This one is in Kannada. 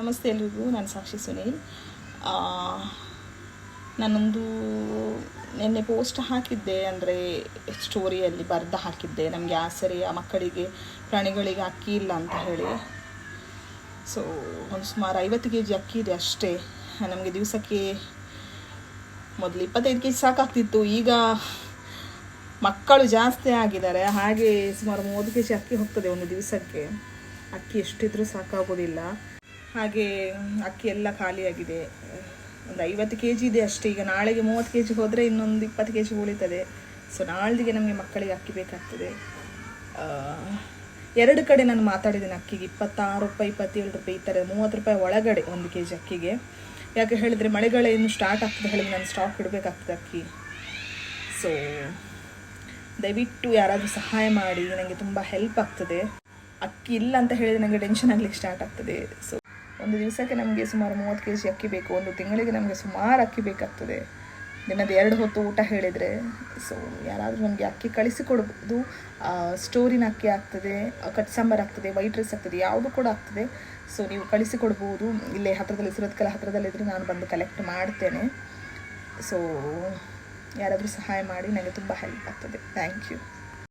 ನಮಸ್ತೆ ಎಲ್ರಿಗೂ, ನಾನು ಸಾಕ್ಷಿ ಸುನೀಲ್. ನಾನೊಂದು ನಿನ್ನೆ ಪೋಸ್ಟ್ ಹಾಕಿದ್ದೆ, ಅಂದರೆ ಸ್ಟೋರಿಯಲ್ಲಿ ಬರೆದು ಹಾಕಿದ್ದೆ, ನಮಗೆ ಆಸರೆಯ ಮಕ್ಕಳಿಗೆ ಪ್ರಾಣಿಗಳಿಗೆ ಅಕ್ಕಿ ಇಲ್ಲ ಅಂತ ಹೇಳಿ. ಸೊ ಒಂದು ಸುಮಾರು 50 kg ಅಕ್ಕಿ ಇದೆ ಅಷ್ಟೇ ನಮಗೆ ದಿವಸಕ್ಕೆ. ಮೊದಲು 25 kg ಸಾಕಾಗ್ತಿತ್ತು, ಈಗ ಮಕ್ಕಳು ಜಾಸ್ತಿ ಆಗಿದ್ದಾರೆ, ಹಾಗೆ ಸುಮಾರು 30 kg ಅಕ್ಕಿ ಹೋಗ್ತದೆ ಒಂದು ದಿವಸಕ್ಕೆ. ಅಕ್ಕಿ ಎಷ್ಟಿದ್ರೂ ಸಾಕಾಗೋದಿಲ್ಲ. ಹಾಗೆ ಅಕ್ಕಿ ಎಲ್ಲ ಖಾಲಿಯಾಗಿದೆ. ಒಂದು 50 kg ಇದೆ ಅಷ್ಟೇ. ಈಗ ನಾಳೆಗೆ 30 kg ಹೋದರೆ ಇನ್ನೊಂದು 20 kg ಉಳಿತದೆ. ಸೊ ನಾಳೆಗೆ ನಮಗೆ ಮಕ್ಕಳಿಗೆ ಅಕ್ಕಿ ಬೇಕಾಗ್ತದೆ. 2 ಕಡೆ ನಾನು ಮಾತಾಡಿದ್ದೇನೆ ಅಕ್ಕಿಗೆ. 26 ರೂಪಾಯಿ, 27 ರೂಪಾಯಿ, ಈ ಥರ 30 ರೂಪಾಯಿ ಒಳಗಡೆ 1 kg ಅಕ್ಕಿಗೆ. ಯಾಕೆ ಹೇಳಿದರೆ ಮಳೆಗಾಲ ಇನ್ನು ಸ್ಟಾರ್ಟ್ ಆಗ್ತದೆ ಹೇಳಿದ್ರೆ ನಾನು ಸ್ಟಾಕ್ ಇಡಬೇಕಾಗ್ತದೆ ಅಕ್ಕಿ. ಸೊ ದಯವಿಟ್ಟು ಯಾರಾದರೂ ಸಹಾಯ ಮಾಡಿ, ನನಗೆ ತುಂಬ ಹೆಲ್ಪ್ ಆಗ್ತದೆ. ಅಕ್ಕಿ ಇಲ್ಲ ಅಂತ ಹೇಳಿದರೆ ನನಗೆ ಟೆನ್ಷನ್ ಆಗಲಿಕ್ಕೆ ಸ್ಟಾರ್ಟ್ ಆಗ್ತದೆ. ಸೊ ಒಂದು ದಿವಸಕ್ಕೆ ನಮಗೆ ಸುಮಾರು 30 kg ಅಕ್ಕಿ ಬೇಕು. ಒಂದು ತಿಂಗಳಿಗೆ ನಮಗೆ ಸುಮಾರು ಅಕ್ಕಿ ಬೇಕಾಗ್ತದೆ, ದಿನದ 2 ಹೊತ್ತು ಊಟ ಹೇಳಿದರೆ. ಸೊ ಯಾರಾದರೂ ನಮಗೆ ಅಕ್ಕಿ ಕಳಿಸಿಕೊಡ್ಬೋದು. ಸ್ಟೋರಿನ ಅಕ್ಕಿ ಆಗ್ತದೆ, ಕಟ್ ಸಾಂಬಾರು ಆಗ್ತದೆ, ವೈಟ್ ರೈಸ್ ಆಗ್ತದೆ, ಯಾವುದು ಕೂಡ ಆಗ್ತದೆ. ಸೊ ನೀವು ಕಳಿಸಿಕೊಡ್ಬೋದು. ಇಲ್ಲೇ ಹತ್ತಿರದಲ್ಲಿ ಸುರತ್ಕಲ್ ಹತ್ತಿರದಲ್ಲಿದ್ದರೆ ನಾನು ಬಂದು ಕಲೆಕ್ಟ್ ಮಾಡ್ತೇನೆ. ಸೊ ಯಾರಾದರೂ ಸಹಾಯ ಮಾಡಿ, ನನಗೆ ತುಂಬ ಹೆಲ್ಪ್ ಆಗ್ತದೆ. Thank you.